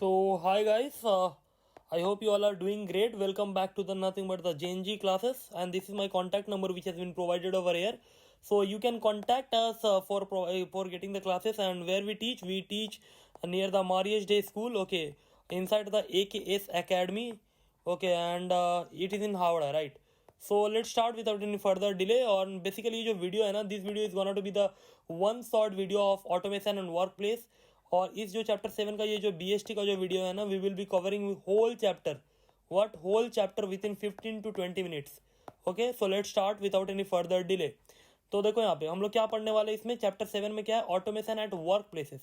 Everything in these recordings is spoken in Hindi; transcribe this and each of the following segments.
So hi guys, I hope you all are doing great. Welcome back to the nothing but the JNG classes, and this is my contact number which has been provided over here. So you can contact us for getting the classes, and where we teach near the Marius Day School. Okay, inside the AKS Academy. Okay, and it is in Howrah, right? So let's start without any further delay. और basically ये जो वीडियो है ना, this video is gonna to be the one short video of automation and workplace. और इस जो चैप्टर 7 का ये जो BST का जो वीडियो है ना, we will be covering whole chapter. What whole chapter within 15 to 20 minutes. Okay, so let's start without any further delay. तो देखो यहाँ पे हम लोग क्या पढ़ने वाले इसमें, चैप्टर 7 में क्या है, ऑटोमेशन एट वर्क प्लेसेस.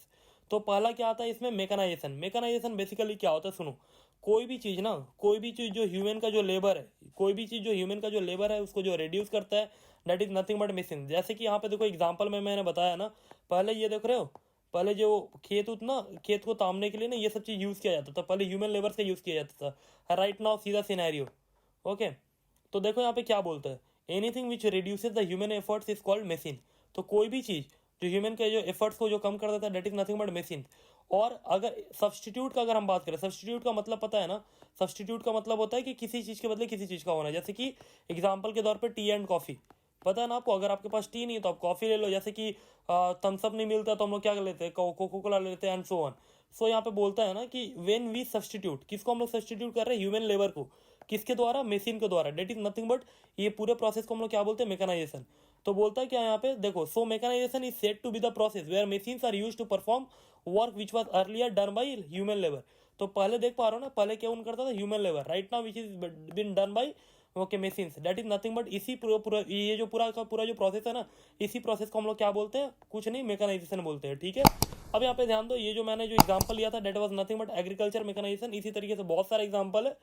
तो पहला क्या आता है इसमें, मैकेनाइजेशन. मैकेनाइजेशन बेसिकली क्या होता है, सुनो. कोई भी चीज़ ना, कोई भी चीज़ जो ह्यूमन का जो लेबर है, कोई भी चीज़ जो ह्यूमन का जो लेबर है उसको जो रिड्यूस करता है, that is nothing but machine. जैसे कि यहाँ पे देखो एग्जांपल में मैंने बताया ना, पहले ये देख रहे हो, पहले जो खेत को तामने के लिए ना ये सब चीज़ यूज़ किया जाता था, पहले ह्यूमन लेबर से यूज़ किया जाता था. राइट नाउ सीधा सिनेरियो. ओके, तो देखो यहाँ पे क्या बोलता है, anything which reduces the human efforts is called machine. तो कोई भी चीज़ जो ह्यूमन के जो एफर्ट्स को जो कम कर देता है, that is nothing but machine. और अगर सब्सटीट्यूट का अगर हम बात करें, सब्सटीट्यूट का मतलब पता है ना, सब्सटीट्यूट का मतलब होता है कि किसी चीज़ के बदले किसी चीज़ का होना. जैसे कि एग्जाम्पल के तौर पर टी एंड कॉफ़ी. पता है ना आपको, अगर आपके पास टी नहीं है तो आप कॉफ़ी ले लो. जैसे कि थम्सअप नहीं मिलता तो हम लोग क्या कर लेते हैं, कोको कोला ले लेते हैं, एंड सो ऑन. सो यहाँ पे बोलता है ना कि व्हेन वी सब्सटीट्यूट, किसको हम लोग सब्सटीट्यूट कर रहे हैं, ह्यूमन लेबर को. किसके द्वारा, मशीन के द्वारा. डेट इज नथिंग बट, ये पूरे प्रोसेस को हम लोग क्या बोलते हैं, मैकेनाइजेशन. तो बोलता है क्या यहाँ पे देखो, so mechanisation is said to be the process where machines are used to perform work which was earlier done by human labour. तो पहले देख पा रहे हो ना, पहले क्या उन करता था, human labour. Right now which is been done bye okay machines. That is nothing but, इसी पूरा ये जो पूरा का पूरा जो प्रोसेस है ना, इसी प्रोसेस को हम लोग क्या बोलते हैं, कुछ नहीं, मैकेनाइजेशन बोलते हैं. ठीक है, अब यहाँ पे ध्यान दो, ये जो मैंने जो एग्जांपल लिया था, that was nothing but agriculture mechanisation. इसी तरीके से बहुत सारे एग्जांपल है.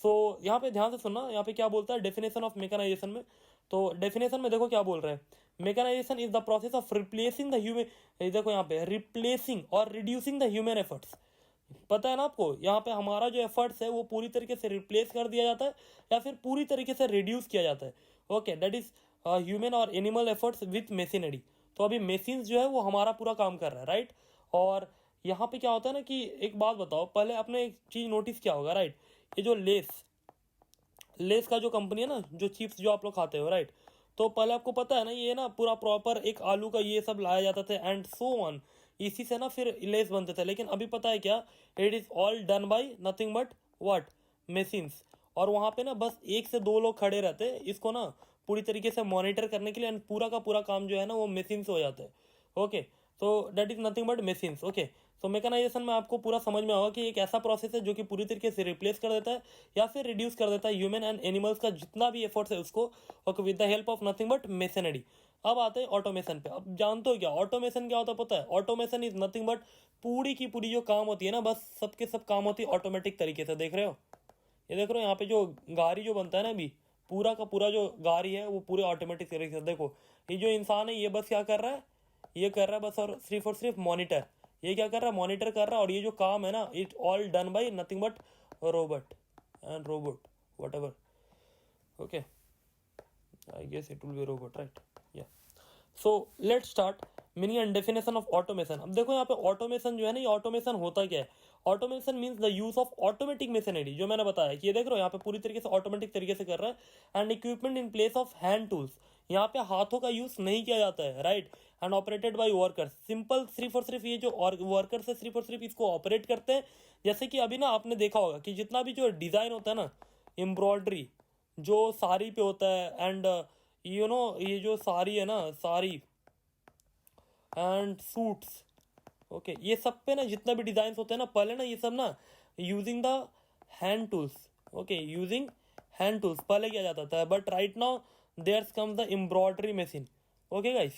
सो यहाँ पे ध्यान से सुनना, यहाँ पे क्या बोलता है डेफिनेशन ऑफ मैकेनाइजेशन में. तो डेफिनेशन में देखो क्या बोल रहा है, mechanisation is the process of replacing the human. देखो यहाँ पे रिप्लेसिंग और रिड्यूसिंग द ह्यूमन एफर्ट्स. पता है ना आपको, यहाँ पे हमारा जो एफर्ट्स है वो पूरी तरीके से रिप्लेस कर दिया जाता है या फिर पूरी तरीके से रिड्यूस किया जाता है. ओके, दैट इज ह्यूमन और एनिमल एफर्ट्स विथ मशीनरी. तो अभी मशीन्स जो है वो हमारा पूरा काम कर रहा है, राइट. और यहाँ पे क्या होता है ना कि एक बात बताओ, पहले आपने एक चीज़ नोटिस किया होगा, राइट. ये जो लेस लेस का जो कंपनी है ना, जो चिप्स जो आप लोग खाते हो, राइट. तो पहले आपको पता है ना, ये ना पूरा प्रॉपर एक आलू का ये सब लाया जाता था एंड सो ऑन. इसी से ना फिर लेस बनते थे. लेकिन अभी पता है क्या, it is all done by nothing but what, machines. और वहाँ पे ना बस एक से दो लोग खड़े रहते हैं इसको ना पूरी तरीके से मॉनिटर करने के लिए, एंड पूरा का पूरा काम जो है ना वो मशीन से हो जाता है. ओके, तो that is nothing but machines. Okay, तो मैकेनाइजेशन में आपको पूरा समझ में होगा कि एक ऐसा प्रोसेस है जो कि पूरी तरीके से रिप्लेस कर देता है या फिर रिड्यूस कर देता है ह्यूमन एंड एनिमल्स का जितना भी एफर्ट्स है उसको, okay, with the help of nothing but machinery. अब आते हैं ऑटोमेशन पे. अब जानते हो क्या ऑटोमेशन क्या होता है, पता है, ऑटोमेशन इज नथिंग बट पूरी की पूरी जो काम होती है ना, बस सबके सब काम होती है ऑटोमेटिक तरीके से. देख रहे हो, ये देख रहे हो यहाँ पे जो गाड़ी जो बनता है ना, अभी पूरा का पूरा जो गाड़ी है वो पूरे ऑटोमेटिक तरीके से. देखो ये जो इंसान है ये बस क्या कर रहा है, ये कर रहा है बस और सिर्फ मॉनिटर. ये क्या कर रहा है, मॉनिटर कर रहा है. और ये जो काम है ना, it all done by nothing but robot and robot whatever. Okay, I guess it will be robot, right. Yeah, so let start meaning and definition of automation. अब देखो यहाँ पे ऑटोमेशन जो है ना, ये ऑटोमेशन होता क्या है. Automation means the use of automatic machinery, जो मैंने बताया कि ये देख रहे हो यहाँ पे पूरी तरीके से ऑटोमेटिक तरीके से कर रहा है. And equipment in place of hand tools, यहाँ पे हाथों का यूज नहीं किया जाता है, right. And operated by workers, simple सिर्फ और सिर्फ ये जो वर्कर्स है सिर्फ और सिर्फ इसको ऑपरेट करते हैं. जैसे कि अभी ना आपने देखा होगा कि जितना भी जो डिज़ाइन होता है ना, एम्ब्रॉयडरी जो साड़ी पे होता है, एंड यू नो ये जो साड़ी है ना, साड़ी एंड सूट्स, ओके, ये सब पे ना जितना भी डिजाइन होते हैं ना, पहले ना ये सब ना using the hand tools, okay, using hand tools पहले किया जाता था. But right now there's comes the embroidery machine. Okay guys,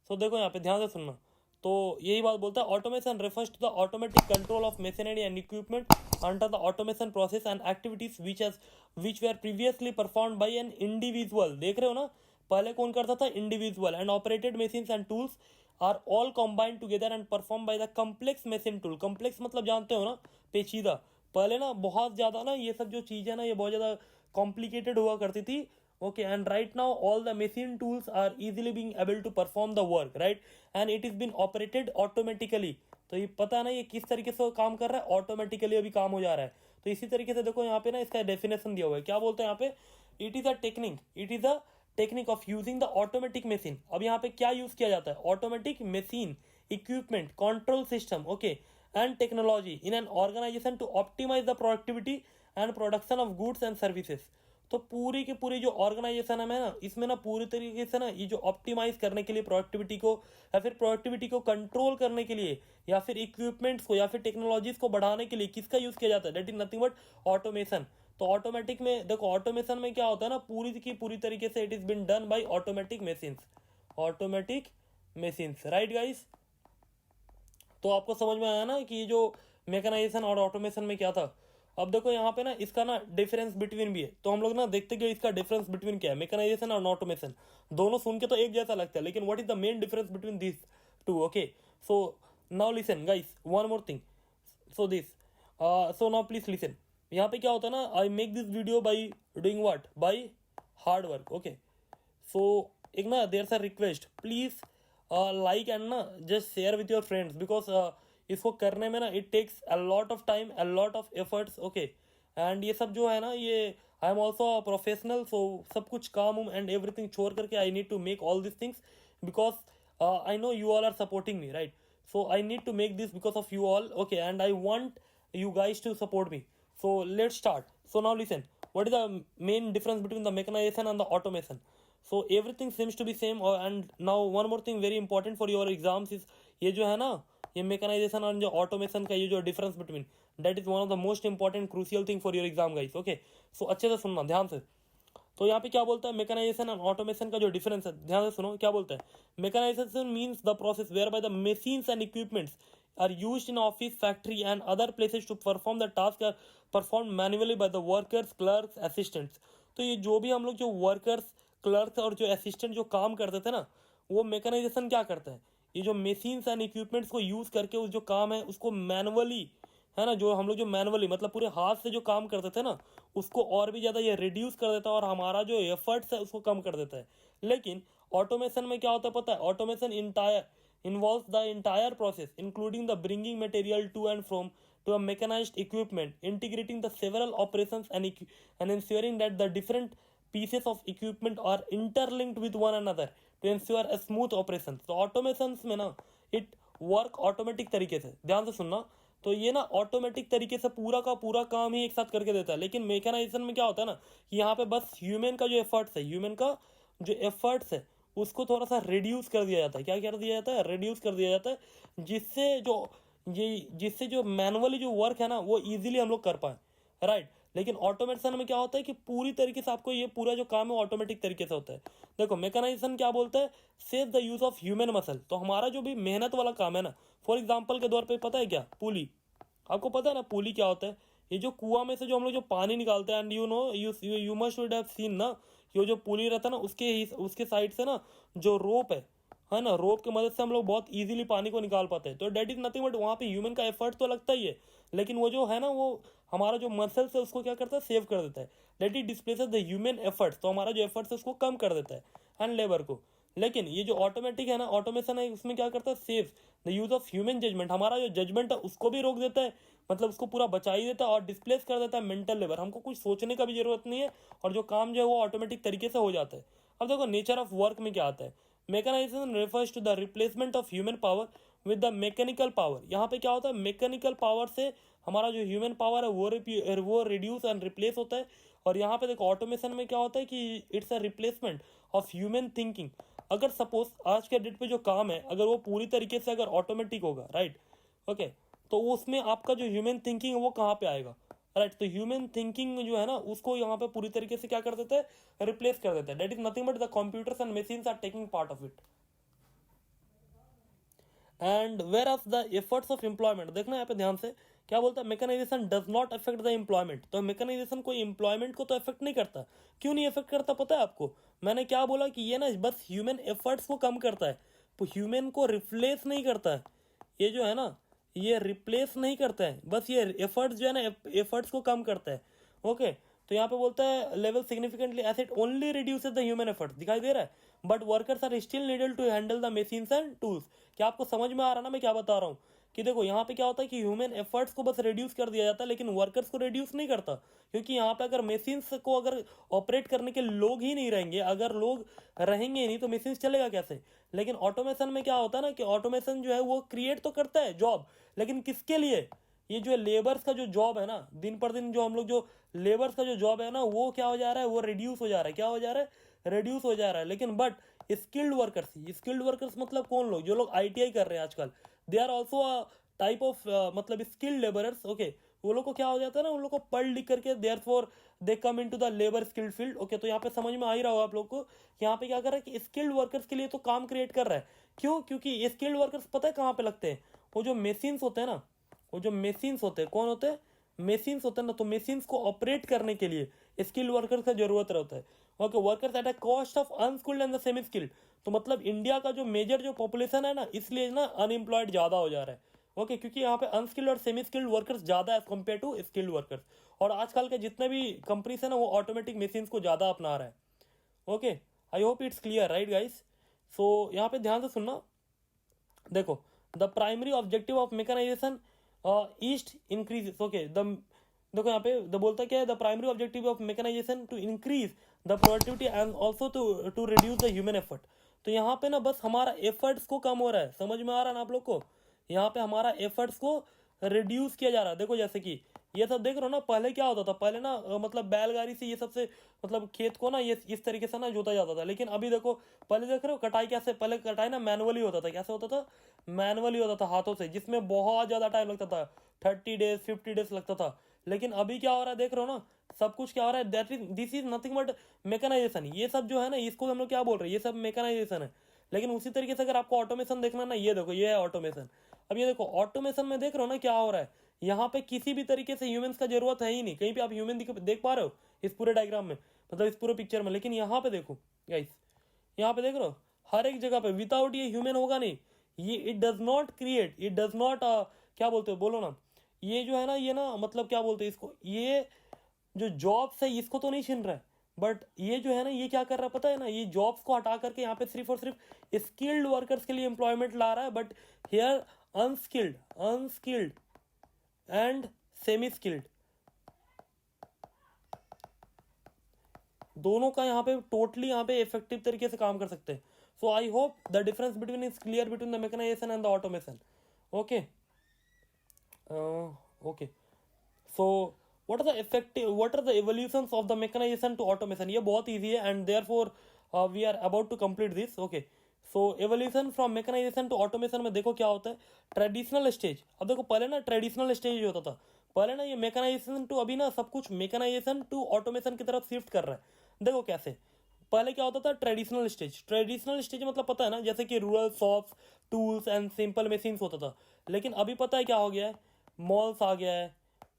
so देखो यहाँ पे ध्यान से सुनना. तो यही बात बोलता है, automation refers to the automatic control of machinery and equipment under the automation process and activities which were previously performed by an individual. देख रहे हो ना, पहले कौन करता था, individual. And operated machines and tools are all combined together and perform by the complex machine tool. Complex मतलब जानते हो ना, पेचीदा. पहले ना बहुत ज्यादा ना ये सब जो चीज़ है ना, ये बहुत ज्यादा कॉम्प्लिकेटेड हुआ करती थी. Okay, and right now all the machine tools are easily being able to perform the work, right. And it is been operated automatically. तो ये पता है ना ये किस तरीके से काम कर रहा है, ऑटोमेटिकली अभी काम हो जा रहा है। तो इसी तरीके से देखो यहाँ पे ना इसका डेफिनेशन दिया हुआ है, क्या बोलते हैं यहाँ पे, it is a technique of using the automatic machine. अब यहाँ पे क्या यूज किया जाता है, automatic machine, equipment, control system, okay, and technology in an organisation to optimise the productivity and production of goods and services. तो पूरी की पूरी जो ऑर्गेनाइजेशन है ना, इसमें ना पूरी तरीके से ना ये जो ऑप्टिमाइज करने के लिए प्रोडक्टिविटी को, या फिर प्रोडक्टिविटी को कंट्रोल करने के लिए, या फिर इक्विपमेंट्स को या फिर टेक्नोलॉजीज को बढ़ाने के लिए किसका यूज किया जाता है, that is nothing but automation. तो ऑटोमेटिक में देखो, ऑटोमेशन में क्या होता है ना, पूरी की पूरी तरीके से it is been done bye automatic machines, right guys. तो आपको समझ में आया ना कि ये जो मैकेनाइजेशन और ऑटोमेशन में क्या था। अब देखो यहाँ पे ना इसका ना डिफरेंस बिटवीन भी है, तो हम लोग ना देखते कि इसका डिफरेंस बिटवीन क्या है, मैकेनाइजेशन और ऑटोमेशन। दोनों सुन के तो एक जैसा लगता है, लेकिन what is the main difference between this two, okay. So now listen guys, one more thing, so now please listen. यहाँ पे क्या होता है ना, I make this video by doing what, by hard work, okay. So एक ना there a request, please like and ना just share with your friends, because इसको करने में ना it takes a lot of time, a lot of efforts, okay. And ये सब जो है ना, ये I am also professional, so सब कुछ काम एंड एवरीथिंग छोड़ करके I need to make all this things because I know you all are supporting me, right. so I need to make this because of you all, okay, and I want you guys to support me. So let's start. So now listen, what is the main difference between the mechanization and the automation? So everything seems to be same, and now one more thing very important for your exams is ये जो है ना, ये mechanization और जो automation का ये जो difference between, that is one of the most important crucial thing for your exam guys, okay। so अच्छे से सुनना ध्यान से। तो यहाँ पे क्या बोलता है, मैकेनाइजेशन एंड ऑटोमेशन का जो डिफरेंस है, ध्यान से सुनो क्या बोलता है। Mechanisation means the process where by the machines and equipments are used in office, factory and other places to perform the task are perform manually by the workers, clerks, assistants. तो ये जो भी हम लोग जो वर्कर्स, क्लर्क्स और जो असिस्टेंट जो काम करते थे ना, वो मैकेनाइजेशन क्या करता है, ये जो मशीन्स एंड इक्विपमेंट्स को यूज करके उस जो काम है उसको मैनुअली, है ना, जो हम लोग जो मैनुअली मतलब पूरे हाथ से जो काम करते थे ना, उसको और भी ज़्यादा ये रिड्यूस कर देता है और हमारा जो एफर्ट्स है उसको कम कर देता है। लेकिन ऑटोमेशन में क्या होता है पता है, automation entire involves the entire process including the bringing material to and from to a mechanized equipment, integrating the several operations and ensuring that the different pieces of equipment are interlinked with one another to ensure a smooth operation। तो ऑटोमेशन में ना इट वर्क ऑटोमेटिक तरीके से, ध्यान से सुनना। तो ये ना ऑटोमेटिक तरीके से पूरा का पूरा काम ही एक साथ करके देता है। लेकिन मैकेनाइजेशन में क्या होता है ना कि यहाँ पे बस ह्यूमन का जो एफर्ट्स है, ह्यूमन का जो एफर्ट्स है उसको थोड़ा सा रिड्यूस कर दिया जाता है। क्या कर दिया जाता है, रिड्यूस कर दिया जाता है, जिससे जो मैनुअली जो वर्क है ना वो इजीली हम लोग कर पाए, राइट। लेकिन ऑटोमेशन में क्या होता है कि पूरी तरीके से आपको ये पूरा जो काम है ऑटोमेटिक तरीके से होता है। देखो मैकेनाइजेशन क्या बोलता है, save the use of human muscle. तो हमारा जो भी मेहनत वाला काम है ना, फॉर एग्जाम्पल के तौर पर पता है क्या, पुली, आपको पता है ना पुली क्या होता है, ये जो कुआं में से जो हम लोग जो पानी निकालते हैं, and you know you must would have seen ना, ये जो पुली रहता है ना उसके साइड से ना जो रोप है ना, रोप की मदद से हम लोग बहुत इजीली पानी को निकाल पाते हैं। तो डेट इज नथिंग बट वहाँ पे ह्यूमन का एफर्ट तो लगता ही है, लेकिन वो जो है ना वो हमारा जो मसल्स है उसको क्या करता है, सेव कर देता है। That it displaces the human efforts, तो हमारा जो एफर्ट्स है उसको कम कर देता है एंड लेबर को। लेकिन ये जो ऑटोमेटिक है ना, ऑटोमेशन है, उसमें क्या करता है, save the use of human judgement, हमारा जो जजमेंट है उसको भी रोक देता है, मतलब उसको पूरा बचा ही देता है, और डिस्प्लेस कर देता है मेंटल लेबर। हमको कुछ सोचने का भी जरूरत नहीं है और जो काम जो है वो ऑटोमेटिक तरीके से हो जाता है। अब देखो नेचर ऑफ वर्क में क्या आता है, mechanisation refers to the replacement of human power with the mechanical power. यहाँ पे क्या होता है, मैकेनिकल पावर से हमारा जो ह्यूमन पावर है वो रिड्यूस एंड रिप्लेस होता है। और यहाँ पे देखो ऑटोमेशन में क्या होता है कि it's a replacement of human thinking. अगर सपोज आज के डेट पे जो काम है अगर वो पूरी तरीके से अगर ऑटोमेटिक होगा, राइट, ओके, तो उसमें आपका जो ह्यूमन थिंकिंग है वो कहाँ पे आएगा, राइट। तो ह्यूमन थिंकिंग जो है ना उसको यहाँ पे पूरी तरीके से क्या कर देता है, रिप्लेस कर देता है। That is nothing but the computers and machines are taking part of it. And where of the efforts of employment, देखना यहाँ पे ध्यान से क्या बोलता है, mechanisation does not affect the employment. तो मैकेनाइजेशन कोई एम्प्लॉयमेंट को तो अफेक्ट नहीं करता। क्यों नहीं अफेक्ट करता पता है आपको, मैंने क्या बोला कि ये ना बस ह्यूमन एफर्ट्स को कम करता है, तो ह्यूमन को रिप्लेस नहीं करता है। ये जो है ना ये रिप्लेस नहीं करता है, बस ये एफर्ट्स जो है ना एफर्ट्स को कम करता है, ओके। तो यहाँ पे बोलता है level significantly as it only reduces the human efforts, दिखाई दे रहा है, but workers are still needed to handle the machines and tools. क्या आपको समझ में आ रहा है ना मैं क्या बता रहा हूँ, कि देखो यहाँ पे क्या होता है कि ह्यूमन एफर्ट्स को बस रिड्यूस कर दिया जाता है, लेकिन वर्कर्स को रिड्यूस नहीं करता, क्योंकि यहाँ पे अगर मशीन्स को अगर ऑपरेट करने के लोग ही नहीं रहेंगे, अगर लोग रहेंगे ही नहीं तो मशीन्स चलेगा कैसे। लेकिन ऑटोमेशन में क्या होता है ना कि ऑटोमेशन जो है वो क्रिएट तो करता है जॉब, लेकिन किसके लिए, ये जो लेबर्स का जो जॉब है ना, दिन पर दिन जो हम लोग जो लेबर्स का जो जॉब है ना, वो क्या हो जा रहा है, वो रिड्यूस हो जा रहा है। क्या हो जा रहा है, रिड्यूस हो जा रहा है। लेकिन बट स्किल्ड वर्कर्स मतलब कौन लोग, जो लोग आईटीआई कर रहे हैं आजकल, they are also a type of मतलब स्किल्ड लेबरर्स। ओके, वो लोग को क्या हो जाता है ना, उन लोग को पढ़ लिख करके therefore they come into the labour skilled field. Okay, तो यहाँ पे समझ में आ ही रहा होगा आप लोग को, यहाँ पे क्या कर रहा है कि स्किल्ड वर्कर्स के लिए तो काम क्रिएट कर रहा है। क्यों, क्योंकि ये स्किल्ड वर्कर्स पता है कहाँ पे लगते हैं, वो जो मशीन्स होते हैं ना, वो जो मशीन्स होते हैं, कौन होते हैं, मशीन्स होते हैं ना, तो मशीन्स को ऑपरेट करने के लिए स्किल्ड वर्कर्स का जरूरत रहता है। Okay, workers at a cost of unskilled and the semi skilled. तो मतलब इंडिया का जो मेजर जो पॉपुलेशन है ना, इसलिए ना अनएम्प्लॉयड ज़्यादा हो जा रहा है। ओके, क्योंकि यहाँ पे अनस्किल्ड और सेमी स्किल्ड वर्कर्स ज़्यादा है कंपेयर टू स्किल्ड वर्कर्स। और आजकल के जितने भी कंपनीज है ना, वो ऑटोमेटिक मशीन्स को ज़्यादा अपना रहा है। Okay, I hope it's clear, right guys. So यहाँ पे ध्यान से सुनना, देखो, the primary objective of mechanisation is to increase. Okay, the देखो यहाँ पे द बोलता क्या है, the primary objective of mechanisation to increase the productivity and also to reduce the human effort. तो यहाँ पे ना बस हमारा एफर्ट्स को कम हो रहा है, समझ में आ रहा है ना आप लोग को, यहाँ पे हमारा एफर्ट्स को रिड्यूस किया जा रहा है। देखो जैसे कि ये सब देख रहे हो ना, पहले क्या होता था, पहले ना मतलब बैलगाड़ी से ये सबसे मतलब खेत को ना ये इस तरीके से ना जोता जाता था। लेकिन अभी देखो, पहले देख रहे हो कटाई कैसे, पहले कटाई ना मैनुअली होता था। कैसे होता था, मैनुअली होता था, हाथों से, जिसमें बहुत ज़्यादा टाइम लगता था, 30 डेज 50 डेज लगता था। लेकिन अभी क्या हो रहा है, देख रहे हो ना, सब कुछ क्या हो रहा है, that is this is nothing but mechanisation. ये सब जो है ना, इसको हम लोग क्या बोल रहे हैं, ये सब मैकेनाइजेशन है। लेकिन उसी तरीके से अगर आपको ऑटोमेशन देखना ना, ये देखो, ये है ऑटोमेशन। अब ये देखो, ऑटोमेशन में देख रहे हो ना क्या हो रहा है, यहाँ पे किसी भी तरीके से ह्यूमंस का जरूरत है ही नहीं, कहीं पे आप ह्यूमन देख पा रहे हो इस पूरे डायग्राम में, मतलब इस पूरे पिक्चर में। लेकिन यहाँ पे देखो गाइस, यहाँ पे देख रहे हो, हर एक जगह पे विदाउट ये ह्यूमन होगा नहीं, ये it does not create, it does not क्या बोलते हो, बोलो ना, ये जो है ना, ये ना मतलब क्या बोलते हैं इसको, ये जो जॉब्स है इसको तो नहीं छीन रहा है, बट ये जो है ना, ये क्या कर रहा है पता है ना, ये जॉब्स को हटा करके यहाँ पे सिर्फ और सिर्फ स्किल्ड वर्कर्स के लिए एम्प्लॉयमेंट ला रहा है। But here unskilled and semi skilled दोनों का यहाँ पे टोटली यहाँ पे इफेक्टिव तरीके से काम कर सकते हैं। So I hope the difference between is clear between the mechanisation and the automation. Okay, okay, so what are the evolutions of the mechanization to automation। ये बहुत easy है and therefore we are about to complete this। okay, so evolution from mechanization to automation में देखो क्या होता है, ट्रेडिशनल स्टेज। अब देखो पहले ना ट्रेडिशनल स्टेज होता था, पहले ना ये मैकेनाइजेशन टू, अभी ना सब कुछ मैकेनाइजेशन टू ऑटोमेशन की तरफ शिफ्ट कर रहा है। देखो कैसे, पहले क्या होता था, ट्रेडिशनल स्टेज मतलब पता है ना, जैसे कि rural shops, tools and simple machines होता था। लेकिन अभी पता है क्या हो गया है, मॉल्स आ गया है,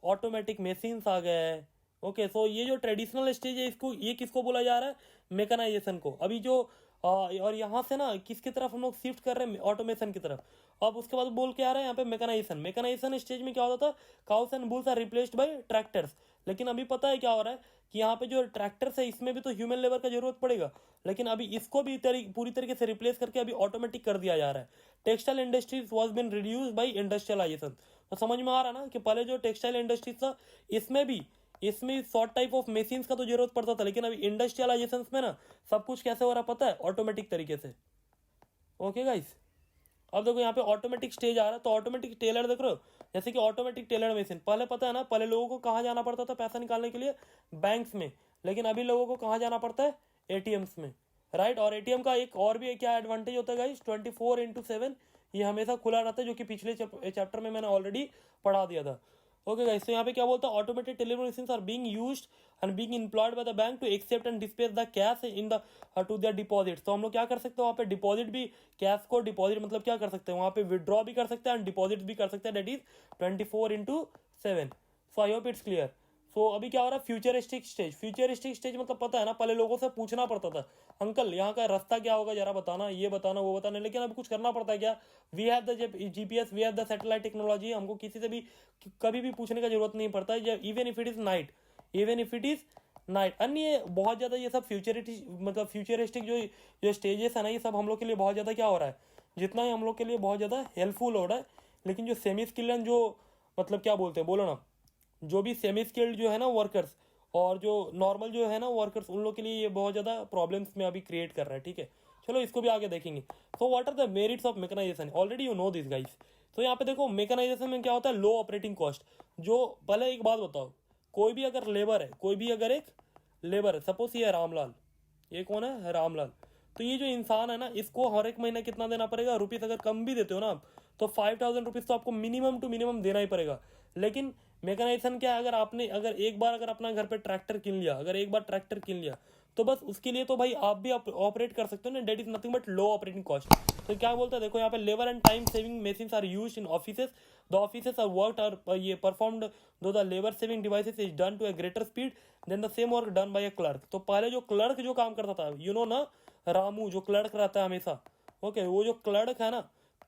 ऑटोमेटिक मशीन्स आ गया है। ओके, सो ये जो ट्रेडिशनल स्टेज है, इसको ये किसको बोला जा रहा है, मैकेनाइजेशन को। अभी जो और यहाँ से ना किसकी तरफ हम लोग शिफ्ट कर रहे हैं, ऑटोमेशन की तरफ। अब उसके बाद बोल के आ रहे हैं यहाँ पे मैकेनाइजेशन स्टेज में क्या होता था, cows and bulls are replaced by tractors. लेकिन अभी पता है क्या हो रहा है कि यहाँ पे जो ट्रैक्टर्स है, इसमें भी तो ह्यूमन लेबर का जरूरत पड़ेगा। लेकिन अभी इसको भी पूरी तरीके से रिप्लेस करके अभी ऑटोमेटिक कर दिया जा रहा है। Textile industries was been reduce by industrialisation. तो समझ में आ रहा ना कि पहले जो टेक्सटाइल इंडस्ट्रीज था, इसमें शॉर्ट टाइप ऑफ मशीन्स का तो जरूरत पड़ता था। लेकिन अभी इंडस्ट्रियलाइजेशन में ना सब कुछ कैसे हो रहा पता है, ऑटोमेटिक तरीके से। ओके गाइस, अब देखो यहाँ पे ऑटोमेटिक स्टेज आ रहा है, तो ऑटोमेटिक टेलर देख रहे हो, जैसे कि ऑटोमेटिक टेलर मशीन। पहले पता है ना, पहले लोगों को कहाँ जाना पड़ता था पैसा निकालने के लिए, बैंक्स में। लेकिन अभी लोगों को कहाँ जाना पड़ता है, एटीएम्स में, राइट। और एटीएम का एक और भी क्या एडवांटेज होता है गाइस, 24/7 ये हमेशा खुला रहता है, जो कि पिछले चैप्टर में मैंने ऑलरेडी पढ़ा दिया था। ओके गाइस, तो यहाँ पे क्या बोलता है, automated teller machines are being used and being employed by the bank to accept and dispense the cash in the to their deposit. तो हम लोग क्या कर सकते हैं, वहाँ पे डिपॉजिट भी, कैश को डिपॉजिट मतलब क्या कर सकते हैं, वहाँ पे विड्रॉ भी कर सकते हैं एंड डिपॉजिट भी कर सकते हैं, that is 24/7। So I hope it's clear. सो अभी क्या हो रहा है, फ्यूचरिस्टिक स्टेज मतलब पता है ना, पहले लोगों से पूछना पड़ता था, अंकल यहाँ का रास्ता क्या होगा जरा बताना, ये बताना वो बताना। लेकिन अभी कुछ करना पड़ता है क्या, we have the GPS, we have the satellite technology, हमको किसी से भी कभी भी पूछने का जरूरत नहीं पड़ता है, even if it is night. अन्य बहुत ज़्यादा ये सब फ्यूचरिस्टिक जो स्टेजेस है ना, ये सब हम लोग के लिए बहुत ज़्यादा क्या हो रहा है, जितना ही हम लोग के लिए बहुत ज़्यादा हेल्पफुल हो रहा है। लेकिन जो सेमी स्किल्ड एंड जो मतलब क्या बोलते हैं, बोलो ना, जो भी सेमी स्किल्ड जो है ना वर्कर्स और जो नॉर्मल जो है ना वर्कर्स, उन लोग के लिए ये बहुत ज़्यादा प्रॉब्लम्स में अभी क्रिएट कर रहा है, ठीक है। चलो इसको भी आगे देखेंगे। So what are the merits of mechanisation, already you know this guys. तो यहाँ पे देखो मेकनाइजेशन में क्या होता है, लो ऑपरेटिंग कॉस्ट। जो पहले एक बात बताओ, कोई भी अगर लेबर है, कोई भी अगर एक लेबर है, सपोज ये है रामलाल, ये कौन है रामलाल, तो ये जो इंसान है ना, इसको हर एक महीना कितना देना पड़ेगा रुपीज़, अगर कम भी देते हो ना आप तो 5000 रुपीज़ तो आपको मिनिमम टू मिनिमम देना ही पड़ेगा। लेकिन मैकेनाइजेशन क्या है, अगर आपने अगर एक बार अगर अपना घर पे ट्रैक्टर किन लिया, अगर एक बार ट्रैक्टर किन लिया तो बस उसके लिए तो भाई आप भी ऑपरेट कर सकते हो ना, that is nothing but low operating cost. तो क्या बोलता है देखो यहाँ पे, labour and time saving machines are used in offices, the offices are worked are ये performed though the labour saving devices is done to a greater speed than the same work done by a clerk. तो पहले जो क्लर्क जो काम करता था, यू नो ना, रामू जो क्लर्क रहता है हमेशा, ओके, वो जो क्लर्क है ना,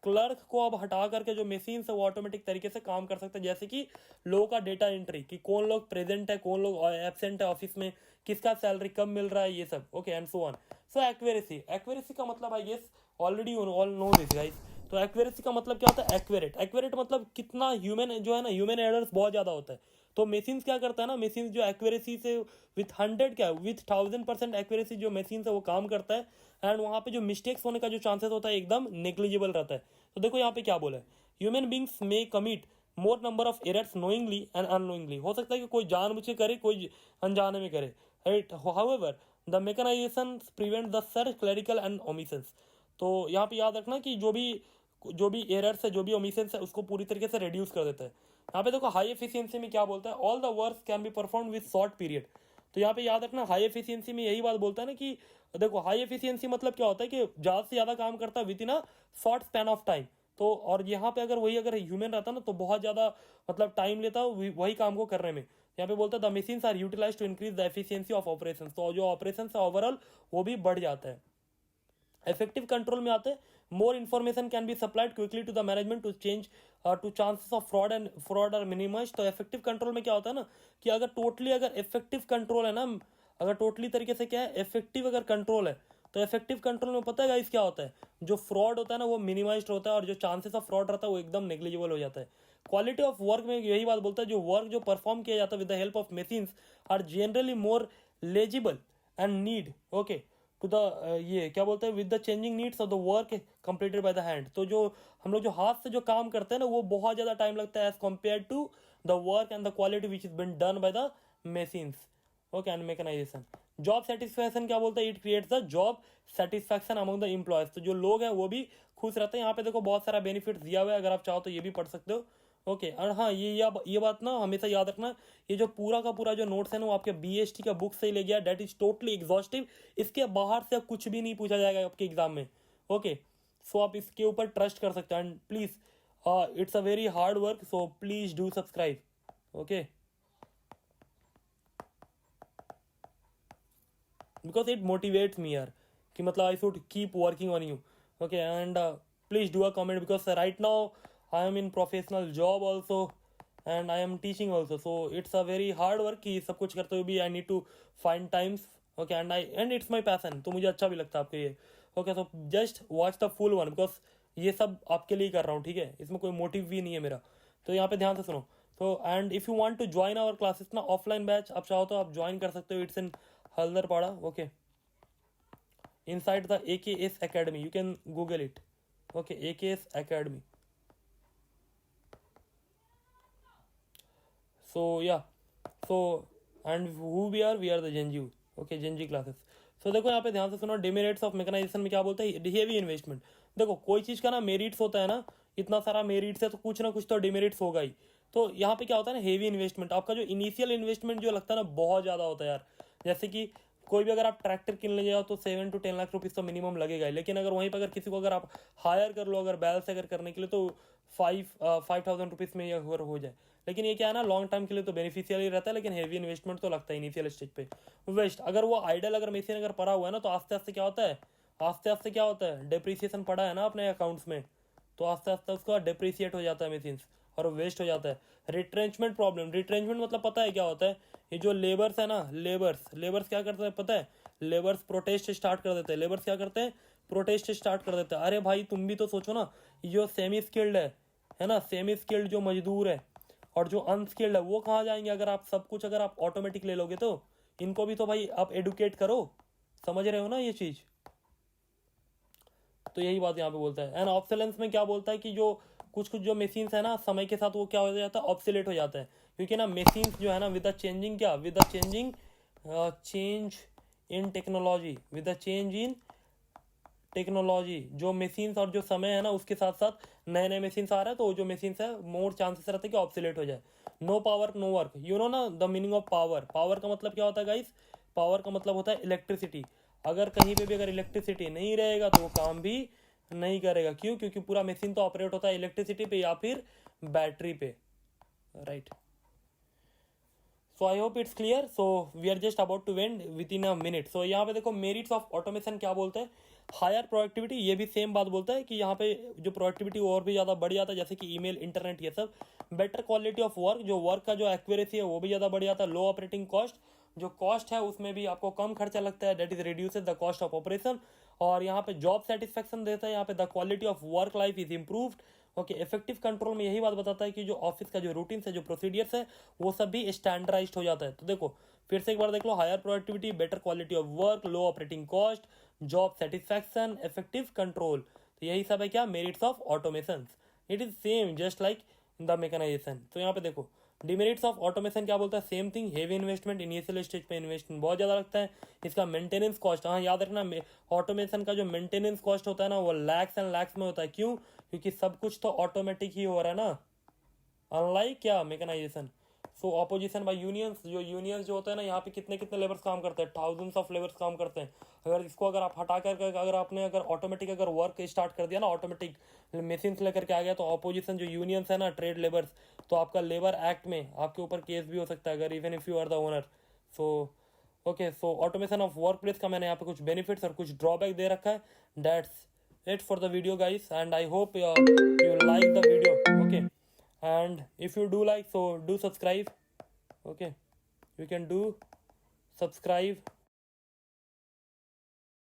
क्लर्क को अब हटा करके जो मशीन से वो ऑटोमेटिक तरीके से काम कर सकते हैं, जैसे कि लोगों का डेटा एंट्री, कि कौन लोग प्रेजेंट है, कौन लोग एब्सेंट है ऑफिस में, किसका सैलरी कब मिल रहा है, ये सब, okay, and so on. So accuracy, accuracy का मतलब I guess already all know this guys. तो एक्यूरेसी का मतलब क्या होता है, एक्यूरेट, एक्यूरेट मतलब कितना ह्यूमन जो है ना, ह्यूमन एरर्स बहुत ज़्यादा होता है। तो मशीन्स क्या करता है ना, मशीन्स जो एक्यूरेसी से विथ 100 क्या विथ 1000% एक्यूरेसी जो मशीन है वो काम करता है, एंड वहाँ पे जो मिस्टेक्स होने का जो चांसेस होता है एकदम नेग्लिजिबल रहता है। तो देखो यहाँ पे क्या बोला है, human beings may commit more number of errors knowingly and unknowingly. हो सकता है कि कोई जानबूझ के करे, कोई अनजाने में करे, right. However the mechanisation prevent the sir clerical and omissions. तो यहाँ पे याद रखना कि जो भी एरर्स है, जो भी ओमिशंस है, उसको पूरी तरीके से रिड्यूस कर देता है। यहाँ पे देखो हाई एफिशिएंसी में क्या बोलता है, all the work can be perform with short period. तो यहाँ पे याद रखना हाई एफिशिएंसी में यही बात बोलता है ना कि देखो हाई एफिशिएंसी मतलब क्या होता है कि ज़्यादा से ज़्यादा काम करता है with in a short span of time. तो और यहाँ पे अगर वही अगर ह्यूमन रहता ना तो बहुत ज़्यादा मतलब टाइम लेता वही काम को करने में। यहाँ पे बोलता है the machines are utilise to increase the efficiency of operation. तो जो ऑपरेशन है ओवरऑल वो भी बढ़ जाता है। इफेक्टिव कंट्रोल में आते हैं, more information can be supplied quickly to the management to change to chances of fraud are minimise. तो इफेक्टिव कंट्रोल में क्या होता है ना कि अगर टोटली अगर इफेक्टिव कंट्रोल है ना, अगर टोटली तरीके से क्या है इफेक्टिव अगर कंट्रोल है, तो इफेक्टिव कंट्रोल में पता है गाइस क्या होता है, जो फ्रॉड होता है ना वो मिनिमाइज्ड होता है और जो चांसेस ऑफ फ्रॉड रहता है वो एकदम नेग्लिजिबल हो जाता है। क्वालिटी ऑफ वर्क में यही बात बोलता है, जो वर्क जो परफॉर्म किया जाता है with the help of machines are generally more legible and need, okay, to the ये क्या बोलते हैं with the changing needs of the work completed by the hand. तो जो हम लोग जो हाथ से जो काम करते हैं ना वो बहुत ज़्यादा टाइम लगता है as compare to the work and the quality which is been done by the machines, okay, and mechanisation. Job satisfaction क्या बोलता है, it creates the job satisfaction among the employees. तो जो लोग हैं वो भी खुश रहते हैं। यहाँ पे देखो बहुत सारा बेनिफिट दिया हुआ है, अगर आप चाहो तो ये भी पढ़ सकते हो, ओके। और हाँ ये बात ना हमेशा याद रखना, ये जो पूरा का पूरा जो नोट्स है ना वो आपके बीएसटी का बुक से ही ले गया, डेट इज टोटली एग्जॉस्टिव। इसके बाहर से कुछ भी नहीं पूछा जाएगा आपके एग्जाम में, ओके। सो आप इसके ऊपर ट्रस्ट कर सकते हैं, and please it's a very hard work, so please do subscribe, okay, because it motivates me यार कि मतलब I should keep working on you, okay. And please do a comment because right now I am in professional job also and I am teaching also, so it's a very hard work कि सब कुछ करते हुए भी I need to find times, okay, and it's my passion. तो मुझे अच्छा भी लगता है आपके ये, okay. So just watch the full one because ये सब आपके लिए कर रहा हूँ, ठीक है, इसमें कोई मोटिव भी नहीं है मेरा। तो यहाँ पे ध्यान से सुनो। तो and if you want to join our classes ना ऑफलाइन बैच, आप चाहो तो आप ज्वाइन कर सकते हो, it's in Haldarpara, okay, inside the AKS Academy. You can Google it. Okay, AKS Academy. So yeah, so and who we are the Gen Z. Okay, Gen Z classes. So देखो यहाँ पे ध्यान से सुनो, डिमेरिट्स ऑफ मैकेनाइजेशन में क्या बोलता है, हेवी इन्वेस्टमेंट। देखो कोई चीज़ का ना मेरिट्स होता है ना, इतना सारा मेरिट्स है तो कुछ ना कुछ तो डिमेरिट्स होगा ही। तो यहाँ पे क्या होता है ना, हेवी इन्वेस्टमेंट, आपका जो इनिशियल इन्वेस्टमेंट जो लगता है ना बहुत ज़्यादा होता है यार। जैसे कि कोई भी अगर आप ट्रैक्टर किनने जाओ तो 7 to 10 लाख रुपीज़ तो मिनिमम लगेगा ही। लेकिन अगर वहीं पर अगर किसी को अगर आप हायर कर लो अगर बैल से अगर करने के लिए तो 5000 रुपीज़ में ये अगर हो जाए। लेकिन ये क्या है ना, लॉन्ग टर्म के लिए तो बेनिफिशियल ही रहता है, लेकिन हेवी इन्वेस्टमेंट तो लगता है इनिशियल स्टेज पे। वेस्ट अगर वो आइडल अगर मशीन अगर पड़ा हुआ है ना तो आस्ते आस्ते क्या होता है, आस्ते आस्ते क्या होता है, डिप्रिसिएशन पड़ा है ना अपने अकाउंट्स में, तो आस्ते आस्ते उसका डिप्रिसिएट हो जाता है मशीन्स और वेस्ट हो जाता है। रिट्रेंचमेंट प्रॉब्लम, रिट्रेंचमेंट मतलब पता है क्या होता है, ये जो लेबर्स है ना, लेबर्स क्या करते हैं पता है, लेबर्स प्रोटेस्ट स्टार्ट कर देते हैं। लेबर्स क्या करते हैं, प्रोटेस्ट स्टार्ट कर देते हैं। अरे भाई तुम भी तो सोचो ना, जो सेमी स्किल्ड है है ना, सेमी स्किल्ड जो मजदूर है और जो अनस्किल्ड है वो कहाँ जाएंगे? अगर आप सब कुछ अगर आप ऑटोमेटिक ले लोगे तो इनको भी तो भाई आप एडुकेट करो, समझ रहे हो ना ये चीज। तो यही बात यहाँ पे बोलता है। एंड ऑब्सोलेंस में क्या बोलता है कि जो कुछ कुछ जो मशीन्स है ना, समय के साथ वो क्या हो जाता है, ऑब्सोलेट हो जाता है, क्योंकि ना मशीन्स जो है ना विद द चेंजिंग क्या, with the changing change in technology, with the change in technology, जो मशीन्स और जो समय है ना उसके साथ साथ नए नए मशीन्स आ रहे हैं, तो जो मशीन्स है मोर चांसेस रहते हैं कि ऑब्सोलेट हो जाए। No power no work, you know ना the meaning of power. Power का मतलब क्या होता है गाइस? पावर का मतलब होता है इलेक्ट्रिसिटी। अगर कहीं पे भी अगर इलेक्ट्रिसिटी नहीं रहेगा तो वो काम भी नहीं करेगा। क्यों? क्योंकि पूरा मशीन तो ऑपरेट होता है इलेक्ट्रिसिटी पे या फिर बैटरी पे, right. So I hope it's clear. So we are just about to end within a minute. सो यहाँ पे देखो मेरिट्स ऑफ ऑटोमेशन क्या बोलते हैं, हायर प्रोडक्टिविटी, ये भी सेम बात बोलता है कि यहाँ पे जो प्रोडक्टिविटी और भी ज़्यादा बढ़ जाता है, जैसे कि ईमेल, इंटरनेट, ये सब। बेटर क्वालिटी ऑफ वर्क, जो वर्क का जो एक्यूरेसी है वो भी ज़्यादा बढ़ जाता है। लो ऑपरेटिंग कॉस्ट, जो कॉस्ट है उसमें भी आपको कम खर्चा लगता है, that is reduces the cost of operation. और यहाँ पे जॉब सेटिस्फेक्शन देता है, यहाँ पे the quality of work life is improved. Okay, effective control में यही बात बताता है कि जो ऑफिस का जो रूटीन है, जो प्रोसीडियर्स है, वो सब भी स्टैंडर्डाइज हो जाता है। तो देखो फिर से एक बार देख लो, higher productivity, better quality of work, low operating cost, job satisfaction, effective control. तो यही सब है क्या, merits of automation. It is same just like the mechanisation. तो यहाँ पे देखो डिमेरिट्स ऑफ ऑटोमेशन क्या बोलता है, same thing, heavy investment, initial stage पे इन्वेस्टमेंट बहुत ज़्यादा लगता है। इसका मेंटेनेंस कॉस्ट, हाँ याद रखना, ऑटोमेशन का जो मेंटेनेंस कॉस्ट होता है ना वो लैक्स एंड लैक्स में होता है। क्यों? क्योंकि सब कुछ तो ऑटोमेटिक ही हो रहा है ना, अनलाइक क्या, मैकेनाइजेशन। सो ऑपोजिशन बाय यूनियंस, जो यूनियंस जो होता है ना, यहाँ पे कितने कितने लेबर्स काम करते हैं, थाउजेंड्स ऑफ लेबर्स काम करते हैं। अगर इसको अगर आप हटा कर अगर आपने अगर ऑटोमेटिक अगर वर्क स्टार्ट कर दिया ना, ऑटोमेटिक मशीन्स लेकर के आ गया, तो ऑपोजिशन जो यूनियंस है ना, ट्रेड लेबर्स, तो आपका लेबर एक्ट में आपके ऊपर केस भी हो सकता है, अगर even if you are the owner. So okay, so automation of work place का मैंने यहाँ पे कुछ बेनिफिट्स और कुछ ड्रॉबैक दे रखा है। That's it for the video guys, and I hope you like the video. Okay, and if you do like, so do subscribe. Okay, you can do subscribe